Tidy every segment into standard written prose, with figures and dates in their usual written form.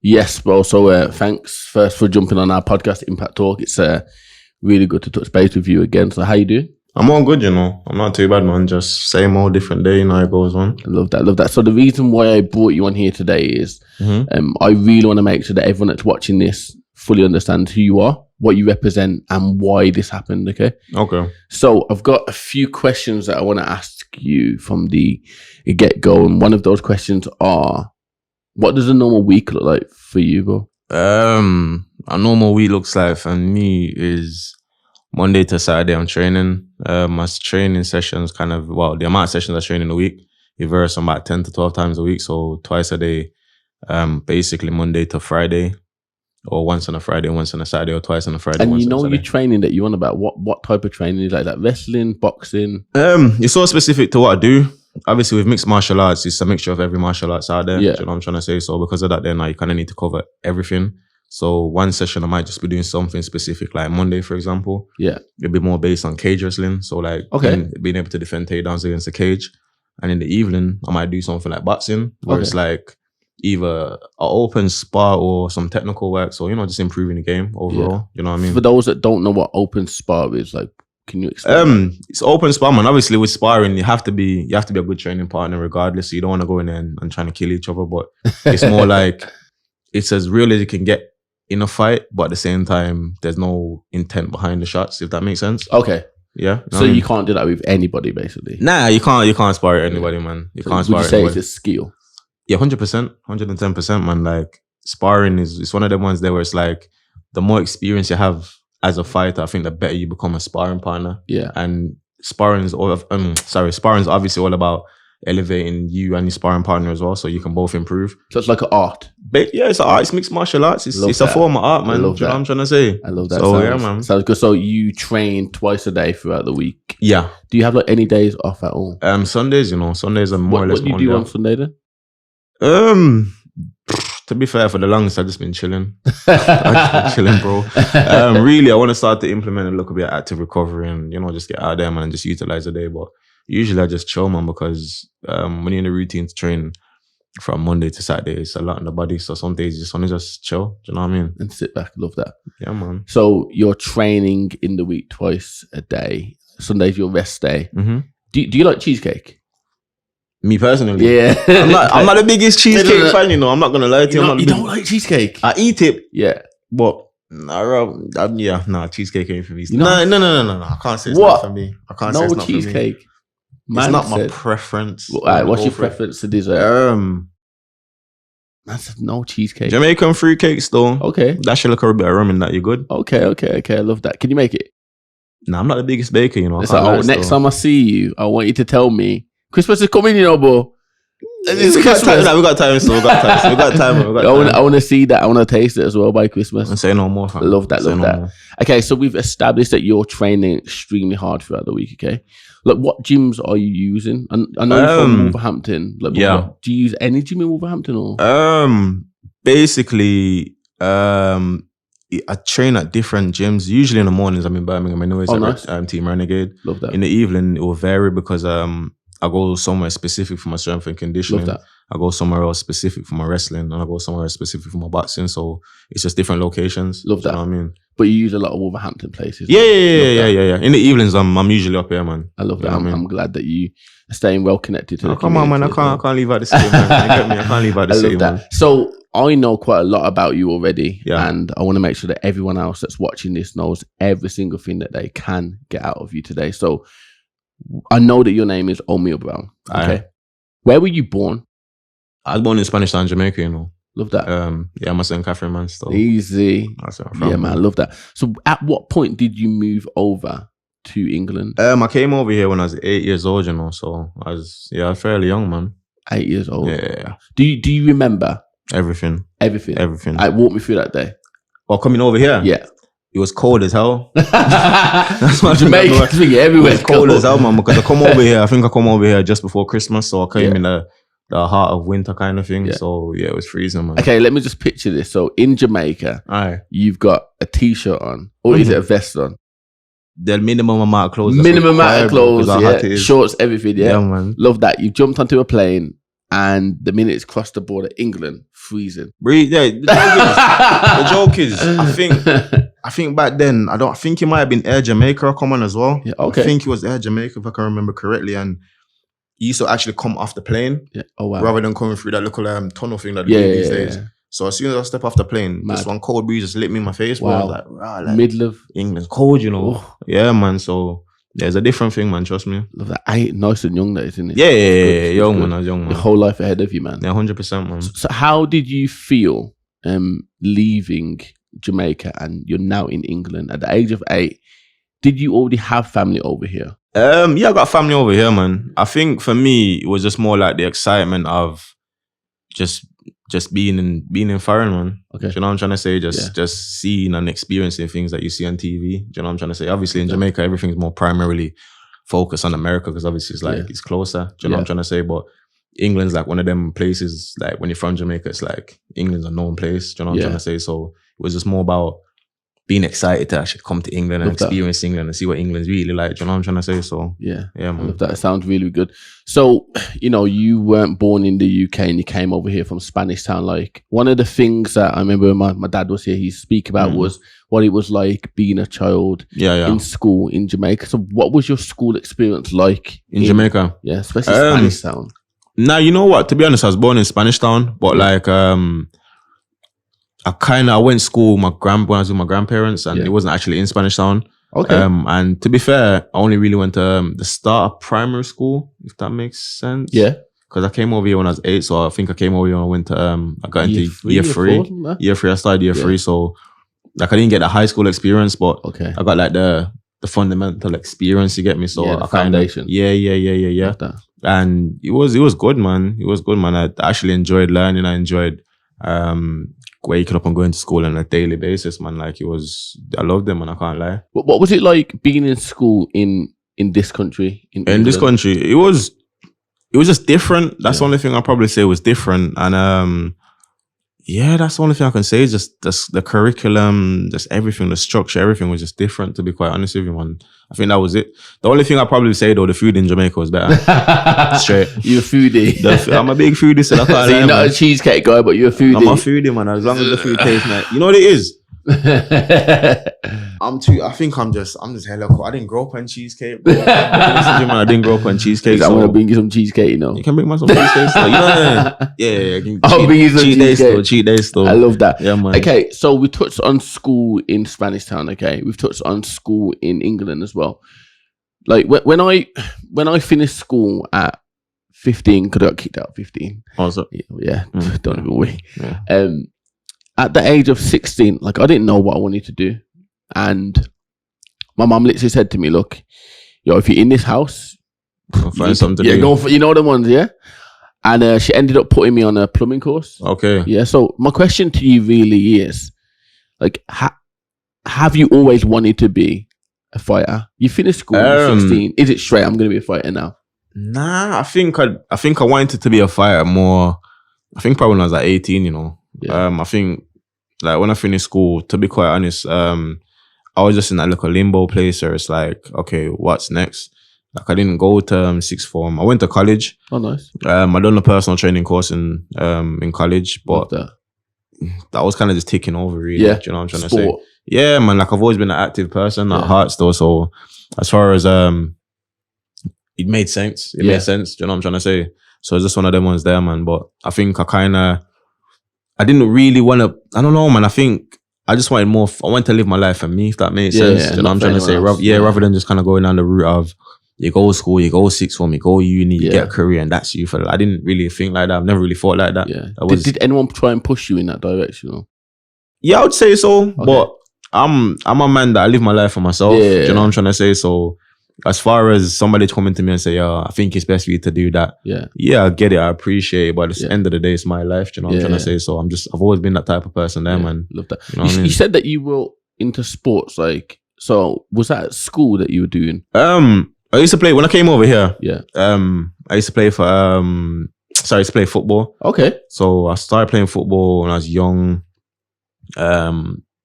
Yes, bro. So thanks first for jumping on our podcast, Impact Talk. It's really good to touch base with you again. So how you doing? I'm all good, I'm not too bad, man. Just same old different day, how it goes on. I love that. So the reason why I brought you on here today is I really want to make sure that everyone that's watching this fully understands who you are, what you represent, and why this happened, okay? Okay. So I've got a few questions that I want to ask you from the get-go, and one of those questions are, what does a normal week look like for you, bro? A normal week looks like for me is Monday to Saturday I'm training. My training sessions the amount of sessions I train in a week, it varies from about 10 to 12 times a week. So twice a day, basically Monday to Friday, or once on a Friday, once on a Saturday, or twice on a Friday. And your training that you on about, what type of training is like that? Wrestling, boxing? It's all specific to what I do. Obviously with mixed martial arts, it's a mixture of every martial arts out there. Yeah. Do you know what I'm trying to say? So because of that, then you kind of need to cover everything. So one session I might just be doing something specific, like Monday, for example. Yeah. It'll be more based on cage wrestling. So being able to defend takedowns against the cage. And in the evening, I might do something like boxing, where it's like either an open spar or some technical work. So, just improving the game overall. Yeah. You know what I mean? For those that don't know what open spar is, like, can you explain? It's open spar, man. Obviously with sparring, you have to be a good training partner regardless. So you don't want to go in there and trying to kill each other. But it's more like it's as real as you can get in a fight, but at the same time, there's no intent behind the shots, if that makes sense. Okay. Yeah. So you can't do that with anybody, basically? Nah, you can't spar at anybody, man. You can't spar at anybody. Would you say it's a skill? Yeah, 100%, 110%, man. Like, sparring it's one of the ones there where it's like, the more experience you have as a fighter, I think the better you become a sparring partner. Yeah. And sparring is obviously all about elevating you and your sparring partner as well, so you can both improve. So it's like an art. But yeah, it's an art. It's mixed martial arts. It's a form of art, man. Do you know what I'm trying to say? I love that. So yeah, man. Sounds good. So you train twice a day throughout the week? Yeah. Do you have like any days off at all? Sundays, Sundays are more or less. What do you do on Sunday then? To be fair, for the longest, I've just been chilling. I've been chilling, bro. Really, I want to start to implement a little bit of active recovery and, just get out there, man, and just utilize the day. But usually I just chill, man, because when you're in a routine to train from Monday to Saturday, it's a lot on the body. So some days you just want to just chill. Do you know what I mean? And sit back. Love that. Yeah, man. So you're training in the week twice a day. Sunday's your rest day. Mm-hmm. Do you like cheesecake? Me personally? Yeah. I'm not the biggest cheesecake fan, I'm not going to lie to you. You don't like cheesecake? I eat it. Yeah. But cheesecake ain't for me. No. I can't say it's not for me. I can't say it's not cheesecake. For me. It's not my preference. What's your preference to dessert? Man said no cheesecake. Jamaican fruit cakes though. Okay. That should look a bit of rum in that. You good? Okay. I love that. Can you make it? No, I'm not the biggest baker, Next time I see you, I want you to tell me Christmas is coming, bro. It's Christmas. We got time, so we got time. I want to see that. I want to taste it as well by Christmas. And say no more, fam. Love that. More. Okay, so we've established that you're training extremely hard throughout the week, okay? Like, what gyms are you using? And I know you're from Wolverhampton. Like, yeah. Do you use any gym in Wolverhampton? Or? Basically, I train at different gyms. Usually in the mornings, I'm in Birmingham. I know it's nice. Team Renegade. Love that. In the evening, it will vary because I go somewhere specific for my strength and conditioning. Love that. I go somewhere else specific for my wrestling, and I go somewhere else specific for my boxing. So it's just different locations. Love that. You know what I mean? But you use a lot of Wolverhampton places. Yeah. In the evenings, I'm usually up here, man. I love that. I'm glad that you are staying well connected to the come on, man. I can't leave out the city, man. You get me? I can't leave out the city, man. So I know quite a lot about you already. Yeah. And I want to make sure that everyone else that's watching this knows every single thing that they can get out of you today. So I know that your name is Omiel Brown. Okay. Aye. Where were you born? I was born in Spanish Town, Jamaica, Love that. I'm a St. Catherine man still. Easy. That's where I'm from. Yeah, man. Love that. So at what point did you move over to England? I came over here when I was 8 years old, so I was fairly young, man. 8 years old. Yeah. Do you remember everything? Everything. Walk me through that day. Or coming over here? Yeah. It was cold as hell. That's what Jamaica everywhere. It was cold as hell, man. Because I come over here just before Christmas, so I came in the heart of winter kind of thing. Yeah. So yeah, it was freezing, man. Okay, let me just picture this. So in Jamaica, you've got a t-shirt on, or is it a vest on? The minimum amount of clothes. Minimum amount of clothes, yeah. Shorts, everything, yeah. Yeah, man. Love that. You've jumped onto a plane and the minute it's crossed the border, England, freezing. Yeah, the joke is, I think back then, I think it might have been Air Jamaica come on as well. Yeah, okay. I think it was Air Jamaica, if I can remember correctly, and he used to actually come off the plane, rather than coming through that little tunnel thing that they do these days. So as soon as I step off the plane, this one cold breeze just lit me in my face. Wow. I was like, rah, like, middle of England's cold, you know. Oh. Yeah, man. So yeah, it's a different thing, man. Trust me. Love that. Nice and young, that isn't it? Yeah, young man. I was young man. Your whole life ahead of you, man. Yeah, 100%, man. So how did you feel leaving Jamaica and you're now in England at the age of 8? Did you already have family over here? Yeah, I got family over here, man. I think for me, it was just more like the excitement of just being in foreign, man. Okay. Do you know what I'm trying to say? Just seeing and experiencing things that you see on TV. Do you know what I'm trying to say? Obviously in Jamaica, everything's more primarily focused on America because obviously it's like it's closer. Do you know what I'm trying to say? But England's like one of them places, like when you're from Jamaica, it's like England's a known place. Do you know what I'm trying to say? So it was just more about being excited to actually come to England and experience England and see what England's really like. Do you know what I'm trying to say? So yeah, man. I love that. It sounds really good. So, you know, you weren't born in the UK and you came over here from Spanish Town. Like, one of the things that I remember when my dad was here, he speak about was what it was like being a child in school in Jamaica. So what was your school experience like in Jamaica? Yeah, especially Spanish Town. Now, you know what? To be honest, I was born in Spanish Town, but like I went to school when I was with my grandparents, and it wasn't actually in Spanish Town. Okay. And to be fair, I only really went to the start of primary school, if that makes sense. Yeah. Because I came over here when I was 8, so I think I came over here when I went to I got into year 3. Year 3, I started year 3, so like I didn't get the high school experience, but I got like the fundamental experience. You get me? So the foundation. Yeah. And it was good, man. It was good, man. I actually enjoyed learning. I enjoyed waking up and going to school on a daily basis, man. Like I loved them, man. I can't lie. What was it like being in school in this country? In this country, it was just different. That's the only thing I'll probably say was different. And that's the only thing I can say is just the curriculum, just everything, the structure, everything was just different, to be quite honest with you, man. I think that was it. The only thing I'd probably say though, the food in Jamaica was better. Straight. You're a foodie. I'm a big foodie, so I can't lie, you're not a cheesecake guy, but you're a foodie. I'm a foodie, man. As long as the food tastes nice. You know what it is? I think I'm just hella cool. I didn't grow up on cheesecake, bro. I didn't grow up on cheesecake. I'm gonna bring you some cheesecake, you know. You can bring me some cheesecake still. You know, I'll bring you some cheat day still. I love that. Yeah, man. Okay, so we touched on school in Spanish Town. Okay, we've touched on school in England as well. Like when I finished school at 15, because I got kicked out at 15. Also, don't even worry. Yeah. At the age of 16, like I didn't know what I wanted to do. And my mum literally said to me, look, if you're in this house, find something to do. Go for, you know the ones, yeah? And she ended up putting me on a plumbing course. Okay. Yeah, so my question to you really is, like, have you always wanted to be a fighter? You finished school at 16. Is it straight, I'm going to be a fighter now? Nah, I think I wanted to be a fighter more, I think probably when I was like 18, you know. Yeah. I think like when I finished school, to be quite honest, I was just in that little limbo place where it's like, okay, what's next? Like I didn't go to sixth form. I went to college. Oh, nice. I done a personal training course in college, but that was kind of just taking over, really. Yeah. Do you know what I'm trying to say? Yeah, man. Like I've always been an active person at heart still. So as far as it made sense. It made sense. Do you know what I'm trying to say? So it's just one of them ones there, man. But I think I didn't really want to, I don't know, man. I think I just wanted more, I wanted to live my life for me, if that makes sense. Do you know what I'm trying to say? Rather than just kind of going down the route of you go to school, you go sixth form, you go uni, you get a career, and that's you. I didn't really think like that. I've never really thought like that. Yeah. Did anyone try and push you in that direction? Or? Yeah, I would say so. Okay. But I'm a man that I live my life for myself. Do you know what I'm trying to say? So as far as somebody coming to me and say, I think it's best for you to do that. Yeah, I get it. I appreciate it. But at the end of the day, it's my life. Do you know what I'm trying to say? So I've always been that type of person there, man. Love that. You know you said that you were into sports. Like, so was that at school that you were doing? I used to play, when I came over here. Yeah. I used to play play football. Okay. So I started playing football when I was young. I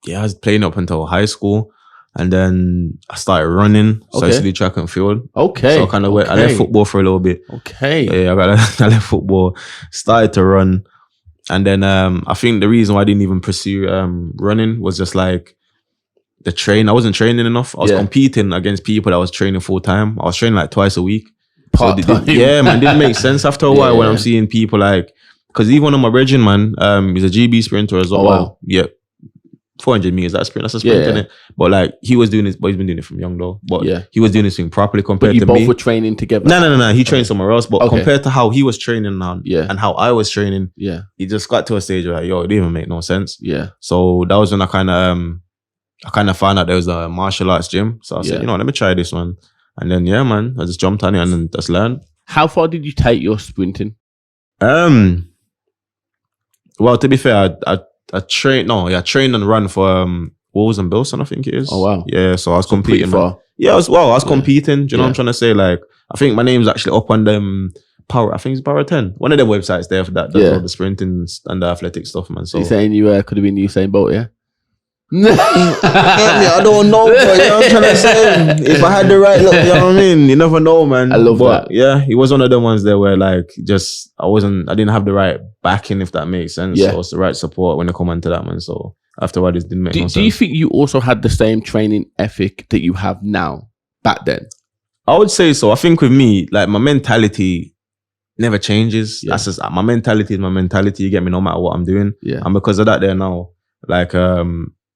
was playing up until high school. And then I started running. So I used to do track and field. Okay. So I kind of went, I left football for a little bit. Okay. Yeah, I left football, started to run. And then I think the reason why I didn't even pursue running was just like the train. I wasn't training enough. I was competing against people that was training full time. I was training like twice a week. Part-time. Yeah, man, it didn't make sense after a while when I'm seeing people like, because even one of my brethren, man, he's a GB sprinter as well. Oh, wow. Yeah. 400 meters, that's a sprint, innit? But like he was doing this, but he's been doing it from young though. But he was doing this thing properly compared to me. But you both were training together? No. He trained somewhere else. But compared to how he was training now and how I was training, he just got to a stage where like, yo, it didn't even make no sense. Yeah. So that was when I kind of found out there was a martial arts gym. So I said, let me try this one. And then man, I just jumped on it and then just learned. How far did you take your sprinting? Well, to be fair, I trained and run for Wolves and Bilson, I think it is. Oh wow. Yeah, so I was competing. Far. Yeah, I was competing. Do you know what I'm trying to say? Like, I think my name's actually up on them Power. I think it's Power 10. One of them websites there for that does all the sprinting and the athletic stuff, man. So you're saying you could have been Usain Bolt, yeah? I don't know, bro. You know what I'm trying to say? If I had the right look, you know what I mean? You never know, man. I love that. Yeah, he was one of them ones there where like just I didn't have the right backing, if that makes sense. Yeah. Or the right support when it come onto that, man. So afterward it didn't make no sense. Do you think you also had the same training ethic that you have now back then? I would say so. I think with me, like my mentality never changes. Yeah. That's just my mentality is my mentality. You get me, no matter what I'm doing. Yeah. And because of that there now, like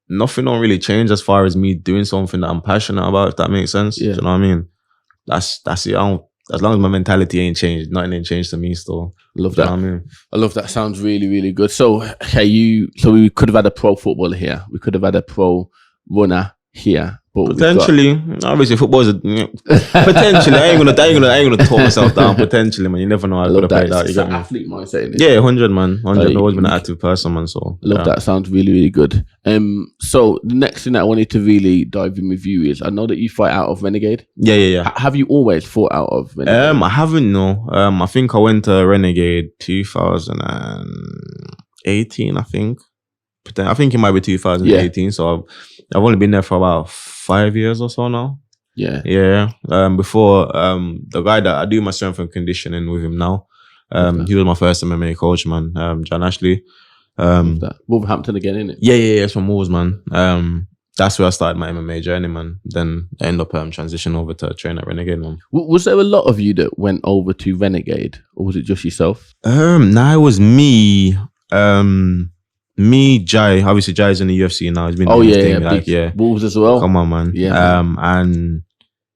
nothing don't really change as far as me doing something that I'm passionate about, if that makes sense. Yeah. Do you know what I mean? That's it. As long as my mentality ain't changed, nothing ain't changed to me still. Love Do that. you know what I mean? I love that. Sounds really, really good. So, okay, so we could have had a pro footballer here. We could have had a pro runner here. But potentially, obviously, football is potentially. I ain't gonna talk myself down. Potentially, man, you never know. I love that. It's an athlete mindset. Yeah, 100, man. 100. I've always been an active person, man. So love that. Sounds really, really good. So the next thing that I wanted to really dive in with you is I know that you fight out of Renegade. Yeah. Have you always fought out of Renegade? I haven't. No. I think I went to Renegade 2018. I think it might be 2018. So I've only been there for about 5 years or so now. Yeah. Before the guy that I do my strength and conditioning with him now, he was my first MMA coach, man. John Ashley. Wolverhampton again, isn't it? Yeah. It's from Wolves, man. That's where I started my MMA journey, man. Then I ended up transitioning over to train at Renegade, man. Was there a lot of you that went over to Renegade, or was it just yourself? Nah, it was me. Me, Jai. Obviously, Jai's in the UFC now. He's been Wolves as well. Come on, man. Yeah. And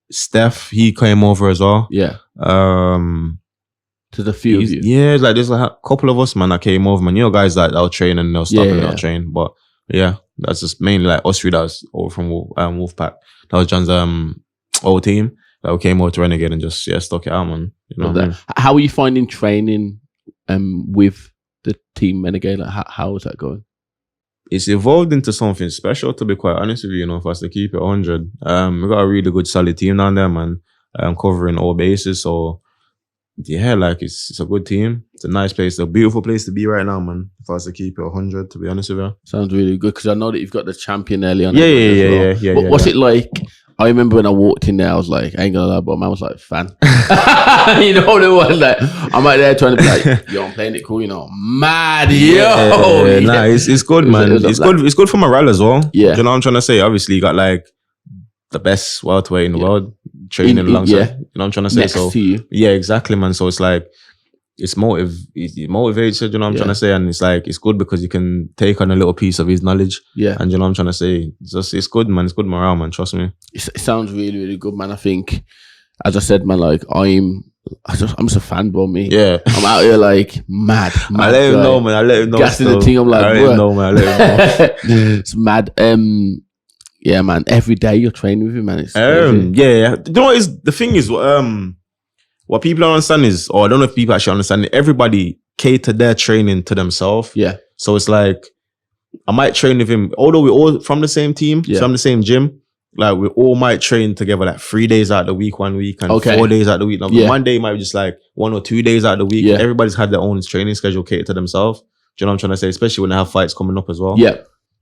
Steph, he came over as well. Yeah. To the few of you. Yeah, like there's like a couple of us, man, that came over, man. You know, guys like they'll train and they'll stop and they'll train. But yeah, that's just mainly like us three that was over from Wolfpack. That was John's old team that came over to Renegade and just stuck it out, man. You know what I mean? How are you finding training with the team Renegade? Like, how is that going? It's evolved into something special, to be quite honest with you, for us to keep it 100. We got a really good solid team down there, man, covering all bases. So yeah, like it's a good team. It's a nice place, a beautiful place to be right now, man, for us to keep it 100, to be honest with you. Sounds really good, because I know that you've got the champion early on. Yeah. What's it like? I remember when I walked in there, I was like, I ain't gonna lie, but man was like, fan. You know what it was like? I'm out there trying to be like, yo, I'm playing it cool, mad, yo. Nah, it's good, man. It's good for morale as well. Yeah. Do you know what I'm trying to say? Obviously, you got like the best welterweight in the world training alongside. You know what I'm trying to say? Next to you. Yeah, exactly, man. So it's like, it motivates you, you know what I'm trying to say? And it's like, it's good because you can take on a little piece of his knowledge. Yeah. And you know what I'm trying to say? It's good, man. It's good morale, man. Trust me. It sounds really, really good, man. I think, as I said, man, like, I'm just a fan, bro, me. Yeah. I'm out here like, mad I let him know, man. I let him know. Gassing the thing, I'm like, I let him know, man. I let him know. It's mad. Yeah, man. Every day you're training with him, man. It's yeah. You know what is the thing is, what people don't understand is, or I don't know if people actually understand it, everybody cater their training to themselves. Yeah. So it's like, I might train with him, although we're all from the same team, so I'm the same gym. Like, we all might train together like 3 days out of the week, 1 week, and 4 days out of the week. Now, one day might be just like 1 or 2 days out of the week. Yeah. Everybody's had their own training schedule catered to themselves. Do you know what I'm trying to say? Especially when they have fights coming up as well. Yeah.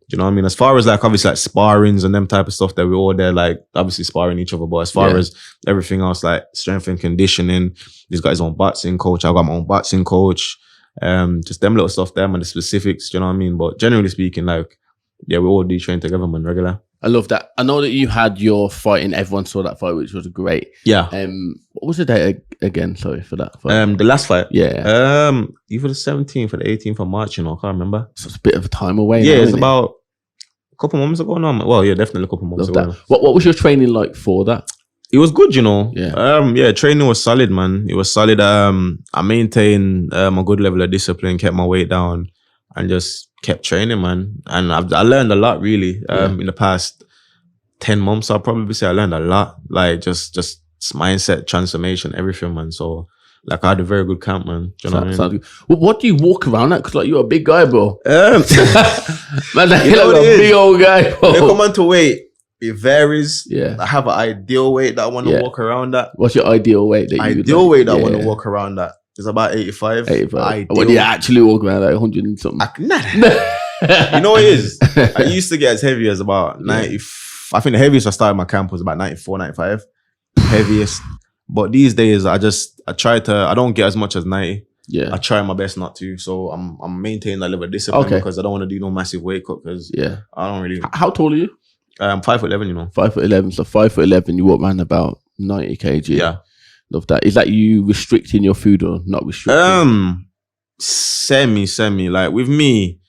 Do you know what I mean? As far as like obviously like sparrings and them type of stuff that we're all there, like obviously sparring each other. But as far as everything else, like strength and conditioning, he's got his own boxing coach. I've got my own boxing coach. Just them little stuff, them and the specifics. Do you know what I mean? But generally speaking, like, yeah, we all do train together, man, regular. I love that. I know that you had your fight and everyone saw that fight, which was great. Yeah. What was the date again? Sorry for that fight. The last fight. Yeah. Either the 17th or the 18th of March, you know, I can't remember. So it's a bit of a time away. Yeah, now, it's about a couple months ago now. Well, yeah, definitely a couple months ago. What was your training like for that? It was good, you know. Yeah. Training was solid, man. It was solid. I maintained a good level of discipline, kept my weight down, and just kept training, man. And I learned a lot, really. In the past 10 months, I'll probably say I learned a lot. Like just mindset transformation, everything, man. So like I had a very good camp, man. Do you know what I mean? Well, what do you walk around at? Because like you're a big guy, bro. You Man, know like a big old guy, bro. When it come on to weight, it varies. Yeah. I have an ideal weight that I want to walk around at. What's your ideal weight? That Ideal weight that I want to walk around at is about 85. 85. When you actually walk around like 100 and something. You know what it is? I used to get as heavy as about 90. I think the heaviest I started my camp was about 94, 95. Heaviest. But these days, I don't get as much as 90. Yeah. I try my best not to. So I'm maintaining that level of discipline because I don't want to do no massive weight cut because I don't really. How tall are you? I'm 5'11", you know. 5'11". So 5'11", you walk around about 90 kg. Yeah. Love that. Is that you restricting your food or not restricting? Semi. Like with me,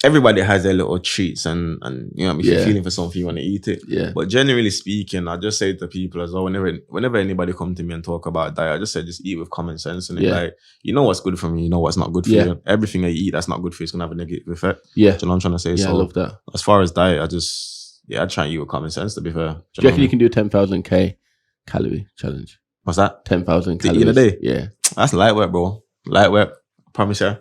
everybody has their little treats and you know, if you're feeling for something, you want to eat it. Yeah. But generally speaking, I just say to people as well, whenever anybody come to me and talk about diet, I just say just eat with common sense. And like, you know what's good for me, you know what's not good for you. Everything I eat that's not good for you is gonna have a negative effect. Yeah. Do you know what I'm trying to say? Yeah, so I love that. As far as diet, I try and eat with common sense, to be fair. Do you reckon you can do a 10,000 calorie challenge? What's that? 10,000 calories. In a day? Yeah. That's light work, bro. Light work. Promise you.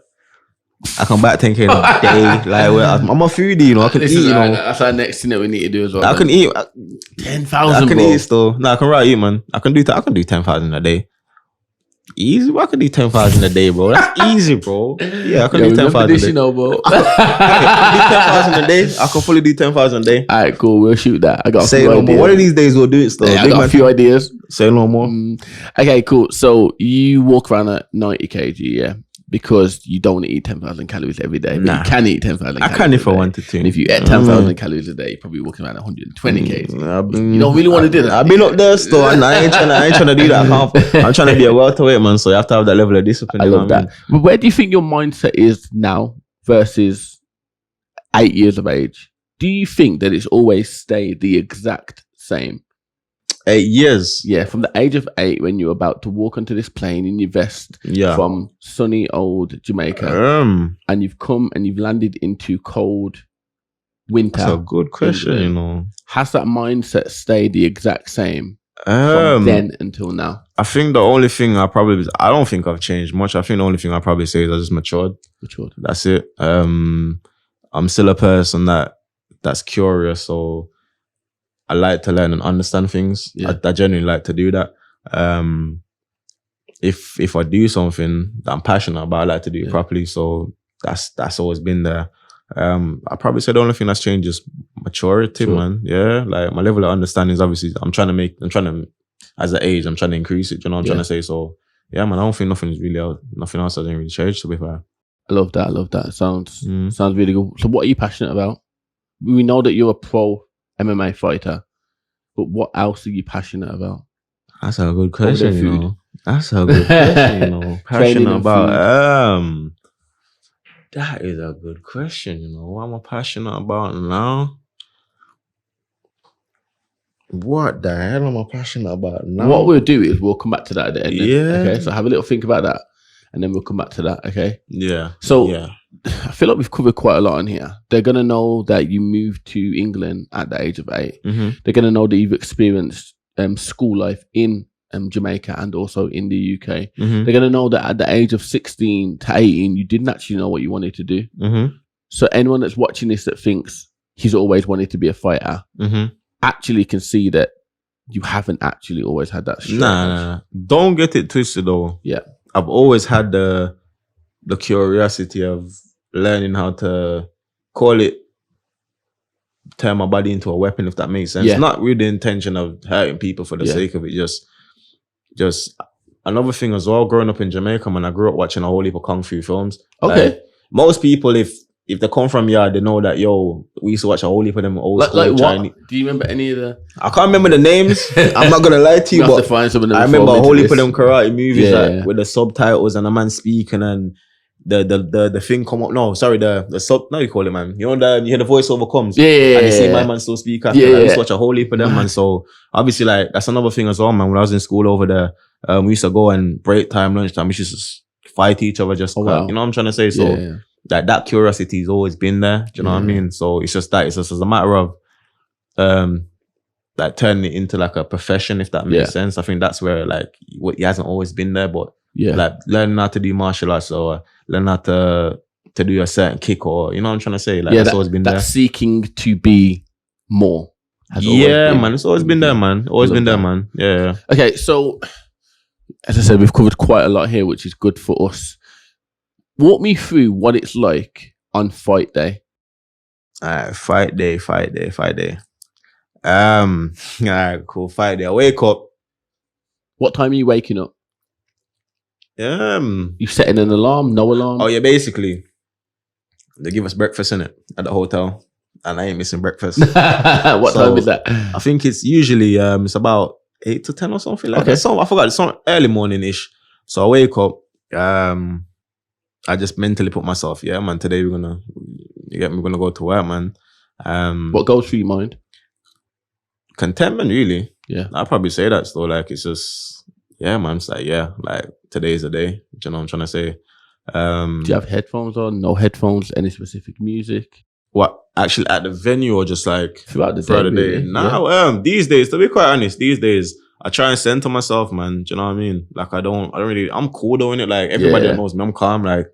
I come back 10K in a day. Light work. I'm a foodie, you know. I can eat, you know. That's our next thing that we need to do as well. I can eat. 10,000, I can eat still. No, I can eat, man. I can do 10,000 a day. Easy, bro. I can do 10,000 a day, bro. That's easy, bro. Yeah, I can do 10,000 a day. You know, bro. I can do 10,000 a day. I can fully do 10,000 a day. All right, cool. We'll shoot that. I got say no more. One of these days we'll do it still. Yeah, I got a few ideas. Say no more. Okay, cool. So you walk around at 90 kg, yeah? Because you don't eat 10,000 calories every day. But you can eat 10,000 calories. I can if I wanted to. And if you ate 10,000 calories a day, you're probably walking around 120 kg. You don't really want to do that. I've been up there still. And I ain't trying to do that. I'm trying to be a welterweight, man. So you have to have that level of discipline. I love that. But where do you think your mindset is now versus 8 years of age? Do you think that it's always stayed the exact same? 8 years. Yeah, from the age of 8 when you're about to walk onto this plane in your vest from sunny old Jamaica and you've come and you've landed into cold winter. That's a good question, you know. Has that mindset stayed the exact same from then until now? I think the only thing I don't think I've changed much. I think the only thing I probably say is I just matured. That's it. I'm still a person that's curious, so I like to learn and understand things. Yeah. I genuinely like to do that. If I do something that I'm passionate about, I like to do it properly. So that's always been there. I probably say the only thing that's changed is maturity, man. Yeah, like my level of understanding is obviously as an age, I'm trying to increase it. You know what I'm trying to say? So yeah, man, I don't think nothing else hasn't really changed, to be fair. I love that. Sounds really good. So what are you passionate about? We know that you're a pro MMA fighter, but what else are you passionate about? That's a good question, you know. That's a good question, you know. Passionate about that is a good question, you know. What am I passionate about now? What the hell am I passionate about now? What we'll do is we'll come back to that at the end. Yeah. Okay, so have a little think about that, and then we'll come back to that. Okay. Yeah. So I feel like we've covered quite a lot on here. They're gonna know that you moved to England at the age of 8. Mm-hmm. They're gonna know that you've experienced school life in Jamaica and also in the UK. Mm-hmm. They're gonna know that at the age of 16 to 18, you didn't actually know what you wanted to do. Mm-hmm. So anyone that's watching this that thinks he's always wanted to be a fighter, actually can see that you haven't actually always had that. Nah. Don't get it twisted though. Yeah, I've always had the curiosity of learning how to call it turn my body into a weapon, if that makes sense. Yeah. Not with the intention of hurting people for the sake of it. Just another thing as well. Growing up in Jamaica, man, I grew up watching a whole heap of kung fu films. Okay. Like, most people, if they come from here, they know that, yo, we used to watch a whole heap of them old school like Chinese. what? Do you remember any of the? I can't remember the names. I'm not gonna lie to you, have but to find some of them I remember a before whole we heap into of them karate movies Yeah. with the subtitles and a man speaking and the thing come up. No, sorry, the sub. No, you call it, man. You know, you hear the voiceover comes. Yeah. And you see my man still speak after. Yeah. I used to watch a whole heap of them, man. So obviously, like, that's another thing as well, man. When I was in school over there, we used to go and break time, lunchtime. We used to fight each other, just wow. you know what I'm trying to say. So Yeah. that curiosity has always been there. Do you know what I mean? So it's just a matter of like turning it into like a profession, if that makes sense. I think that's where like what he hasn't always been there, but like learning how to do martial arts or learning how to do a certain kick, or you know what I'm trying to say. Like that's always been there. That seeking to be more. Man, it's always been there, man. Always been there, man. Yeah. Okay, so as I said, we've covered quite a lot here, which is good for us. Walk me through what it's like on fight day. Fight day. Alright, cool. Fight day. I wake up. What time are you waking up? You setting an alarm? No alarm? Oh yeah, basically they give us breakfast in it at the hotel, and I ain't missing breakfast. What time is that? I think it's usually it's about 8 to 10 or something like that. So I forgot, it's some early morning ish. So I wake up. I just mentally put myself, yeah, man, today we're gonna go to work, man. What goes through your mind? Contentment, really. Yeah. I'd probably say that still. Like, it's just, yeah, man. It's like, yeah, like today's the day. Do you know what I'm trying to say? Do you have headphones on? No headphones? Any specific music? What, actually at the venue or just like throughout the day? Really? Nah, these days, to be quite honest, I try and center myself, man. Do you know what I mean? Like, I don't really, I'm cool doing it. Like, everybody that knows me, I'm calm. Like,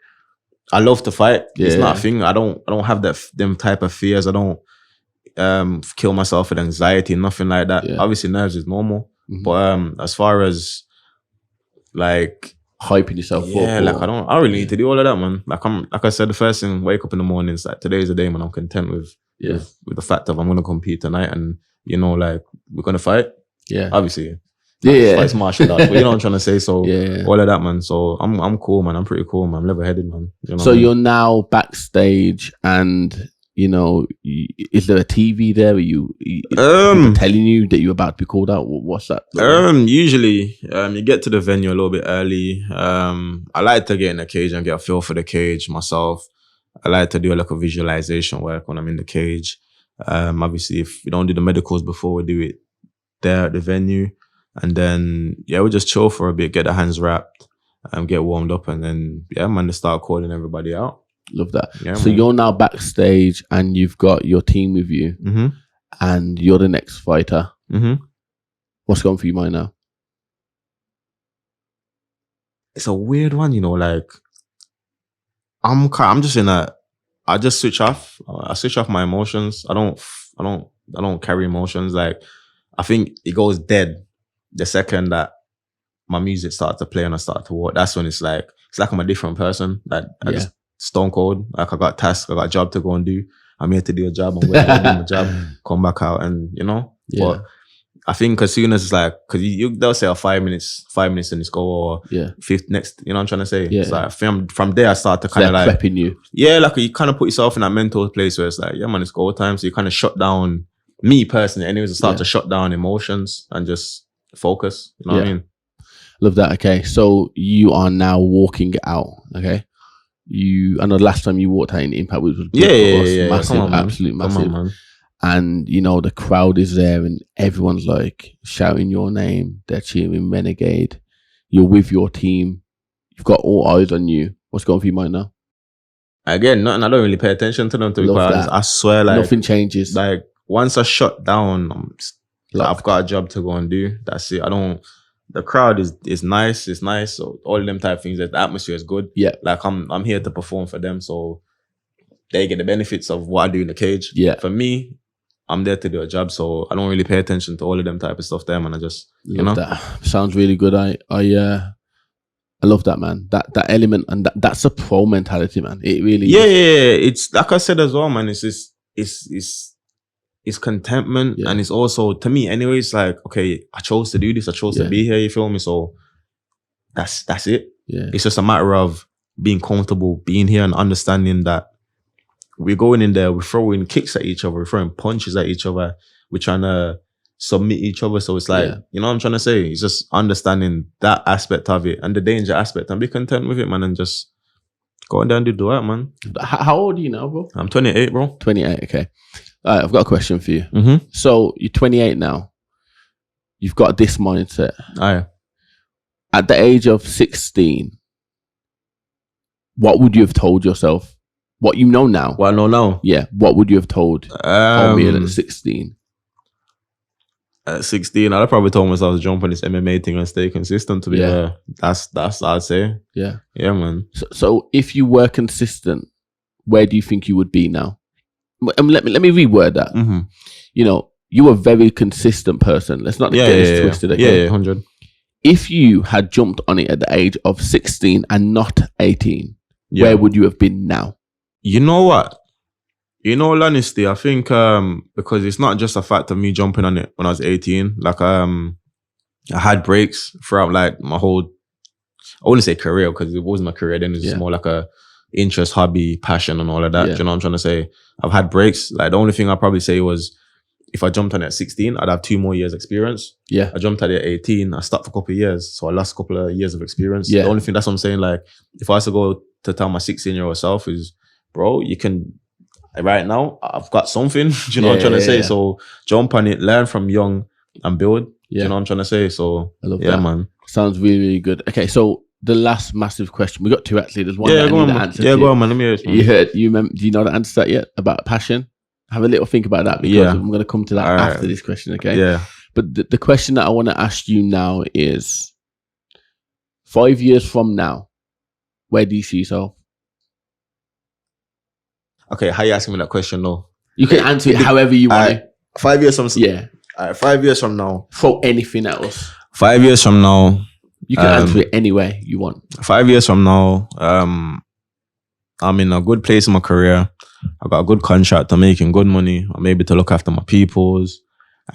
I love to fight. It's not a thing. I don't have them type of fears. I don't kill myself with anxiety, nothing like that. Obviously, nerves is normal. But as far as like hyping yourself up, like I don't really need to do all of that, man. Like I said, the first thing, wake up in the morning, it's like today's the day, man. I'm content with the fact of I'm gonna compete tonight, and you know, like we're gonna fight. Yeah, obviously. It's martial arts, but you know what I'm trying to say. So all of that, man. So I'm cool, man. I'm pretty cool, man. I'm level-headed, man. You know so you're now backstage, and you know, is there a TV there? Are you telling you that you're about to be called out? What's that? Usually, you get to the venue a little bit early. I like to get in the cage and get a feel for the cage myself. I like to do like a visualization work when I'm in the cage. Obviously, if we don't do the medicals before, we do it there at the venue. And then, we just chill for a bit, get the hands wrapped, get warmed up, and then, man, they start calling everybody out. Love that. So you're now backstage and you've got your team with you, and you're the next fighter. What's going for you mind now? It's a weird one, you know, like, I'm just in I just switch off. I switch off my emotions. I don't carry emotions. Like, I think it goes dead the second that my music starts to play and I start to walk. That's when it's like I'm a different person. Like, I just stone cold. Like, I got tasks, I got a job to go and do. I'm here to do a job. I'm going to do my job, come back out, and you know. But I think as soon as it's like, because they'll say 5 minutes and it's go, or fifth next. You know what I'm trying to say? It's like from there I start to kind of like prepping you. Yeah, like you kind of put yourself in that mental place where it's like, yeah, man, it's go time. So you kind of shut down. Me personally, anyways, I start to shut down emotions and just focus. You know what I mean? Love that. Okay, so you are now walking out. Okay. I know the last time you walked out in Impact was massive, absolutely massive. Come on, man. And you know the crowd is there, and everyone's like shouting your name. They're cheering Renegade. You're with your team. You've got all eyes on you. What's going through your mind now? Again, nothing. I don't really pay attention to them, to be quite honest. I swear, like nothing changes. Like once I shut down, I've got a job to go and do. That's it. The crowd is nice. It's nice. So all of them type of things. The atmosphere is good. Yeah. Like I'm here to perform for them, so they get the benefits of what I do in the cage. Yeah. For me, I'm there to do a job, so I don't really pay attention to all of them type of stuff there, man. I just love that. Sounds really good. I love that, man. That element, and that's a pro mentality, man. It really is. Yeah. It's like I said as well, man. It's it's contentment, and it's also, to me anyway, it's like, okay, I chose to do this, I chose to be here, you feel me? So that's it. Yeah. It's just a matter of being comfortable being here and understanding that we're going in there, we're throwing kicks at each other, we're throwing punches at each other, we're trying to submit each other. So it's like, you know what I'm trying to say? It's just understanding that aspect of it and the danger aspect, and be content with it, man, and just go in there and do the work, man. How old are you now, bro? I'm 28, bro. 28, okay. All right, I've got a question for you. Mm-hmm. So you're 28 now. You've got this mindset. Aye. At the age of 16, what would you have told yourself? What you know now? What I know now? Yeah. What would you have told Omiel at 16? At 16, I'd probably told myself to jump on this MMA thing and stay consistent. To be fair, that's I'd say. Yeah. Yeah, man. So if you were consistent, where do you think you would be now? Let me reword that. Mm-hmm. You know, you're a very consistent person. Let's not get this twisted again. Yeah, 100. If you had jumped on it at the age of 16 and not 18, where would you have been now? You know what? In all honesty, I think because it's not just a fact of me jumping on it when I was 18. Like I had breaks throughout like my whole, I wouldn't say career because it wasn't my career then. It's just more like a interest, hobby, passion and all of that. Do you know what I'm trying to say? I've had breaks. Like the only thing I'd probably say was if I jumped on it at 16, I'd have 2 more years experience. Yeah. I jumped at it at 18, I stopped for a couple of years. So I lost a couple of years of experience. Yeah. The only thing, that's what I'm saying. Like if I was to go to tell my 16-year-old self is, bro, you can, right now, I've got something. Do you know what I'm trying to say? So jump on it, learn from young and build. Do you know what I'm trying to say? So I love that, man. Sounds really, really good. Okay, so the last massive question. We got 2 actually. There's one that I need to answer. Yeah, go on, man. Let me hear it. Do you know the answer to that yet? About passion? Have a little think about that because I'm going to come to that after this question, okay? Yeah. But the question that I want to ask you now is 5 years from now, where do you see yourself? Okay, how are you asking me that question though? You can answer it however you want. 5 years from all right, 5 years from now. For anything else. 5 years from now. You can answer it any way you want. 5 years from now, I'm in a good place in my career. I got a good contract. I'm making good money. I'm able to look after my peoples,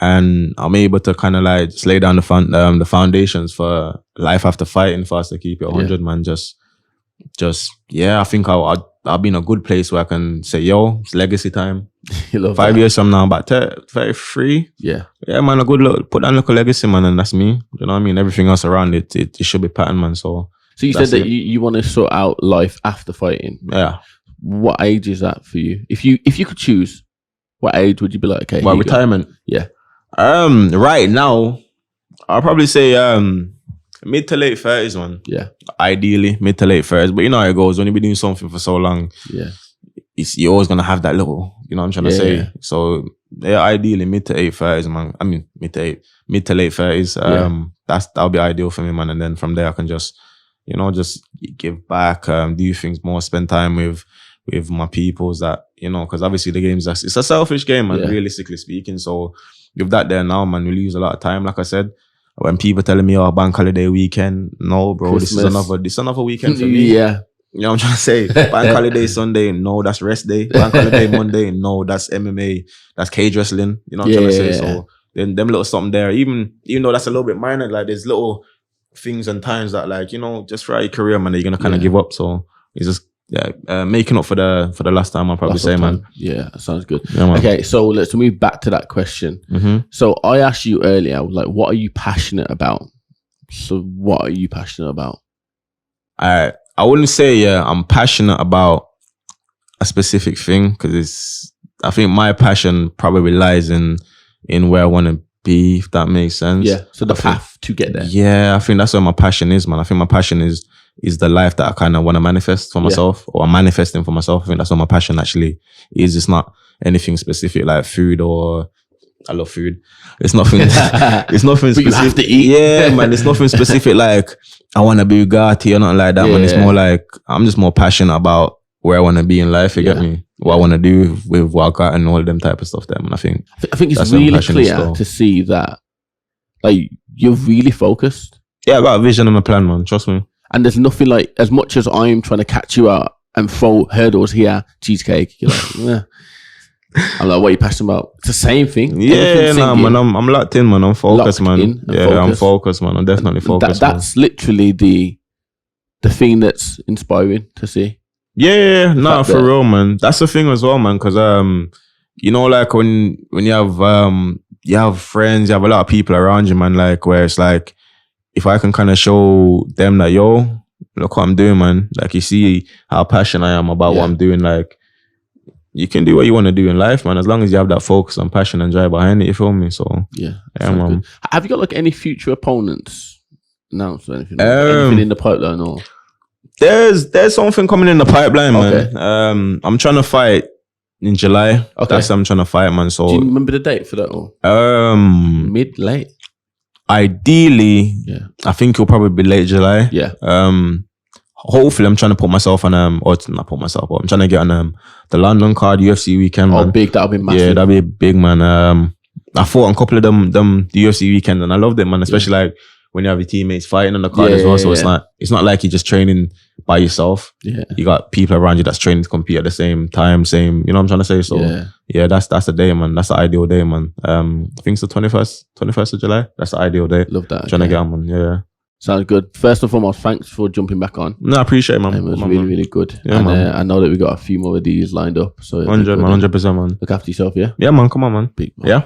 and I'm able to kind of like just lay down the foundations for life after fighting for us to keep it 100, man. I think I'll be in a good place where I can say, yo, it's legacy time. 5 years from now, about 33. Yeah, man, a good look, put down a little legacy, man, and that's me. You know what I mean? Everything else around it should be pattern, man. So you said that you want to sort out life after fighting. Yeah. What age is that for you? If you could choose, what age would you be like, okay? Well, retirement. Yeah. Right now, I'll probably say mid to late 30s, man. Yeah. Ideally, mid to late 30s. But you know how it goes. When you've been doing something for so long, you're always gonna have that little, you know what I'm trying to say? Yeah. So ideally mid to late 30s, man. I mean mid to late 30s. That'll be ideal for me, man. And then from there I can just, you know, just give back, do things more, spend time with my peoples that, you know, because obviously the game's it's a selfish game, man, realistically speaking. So with that there now, man, we lose a lot of time, like I said. When people telling me, oh, bank holiday weekend, no, bro, Christmas. This is another weekend for me. Yeah. You know what I'm trying to say? Bank holiday Sunday, no, that's rest day. Bank holiday Monday, no, that's MMA, that's cage wrestling. You know what I'm trying to say? So then them little something there, even though that's a little bit minor, like there's little things and times that, like, you know, just throughout your career, man, that you're gonna kind of give up. So it's just making up for the last time, I'll probably say, man. Yeah, that sounds good. Yeah, okay, so let's move back to that question. Mm-hmm. So I asked you earlier, I was like, what are you passionate about? So what are you passionate about? I wouldn't say I'm passionate about a specific thing, because I think my passion probably lies in where I want to be, if that makes sense. Yeah. So the path to get there. Yeah, I think that's where my passion is, man. I think my passion is the life that I kind of want to manifest for myself, or I'm manifesting for myself. I think that's what my passion actually is. It's not anything specific like food, or I love food. It's nothing. It's nothing specific. You have to eat. Yeah, man. It's nothing specific like I want to be Bugatti or nothing like that, man. It's more like I'm just more passionate about where I want to be in life. You get me? What I want to do with what I got and all them type of stuff there, man. I think it's really clear to see that, like, you're really focused. Yeah, I got a vision and a plan, man. Trust me. And there's nothing like, as much as I'm trying to catch you out and throw hurdles here, cheesecake, you're like, I'm like, what are you passionate about? It's the same thing. Yeah, nah, man. I'm locked in, man. I'm focused, man. Yeah, focused. I'm focused, man. I'm definitely focused. That's literally the thing that's inspiring to see. Yeah, nah, for real, man. That's the thing as well, man. Because you know, like when you have friends, you have a lot of people around you, man. Like where it's like, if I can kind of show them that, yo, look what I'm doing, man. Like you see how passionate I am about what I'm doing. Like you can do what you want to do in life, man. As long as you have that focus and passion and drive behind it, you feel me? So yeah, man. Good. Have you got like any future opponents announced or anything? Anything in the pipeline or? There's something coming in the pipeline, man. I'm trying to fight in July. Okay. That's I'm trying to fight, man. So do you remember the date for that or? Mid, late. Ideally, I think it'll probably be late July. Yeah. Hopefully I'm trying to put myself on or not put myself, but I'm trying to get on the London card UFC weekend. Oh, man. big! That'll be massive. Yeah, that'll be big, man. I fought on a couple of them the UFC weekend, and I loved it, man. Especially like when you have your teammates fighting on the card as well. So it's not like you're just training by yourself. Yeah, you got people around you that's training to compete at the same time. Same, you know what I'm trying to say. So yeah, that's the day, man. That's the ideal day, man. I think it's the 21st of July. That's the ideal day. Love that. Trying to get on, man. Yeah. Sounds good. First and foremost, thanks for jumping back on. No, I appreciate it, man. It was really, really good. Yeah, and man. I know that we got a few more of these lined up. So 100%, man. Look after yourself, yeah? Yeah, man. Come on, man. Big man. Yeah.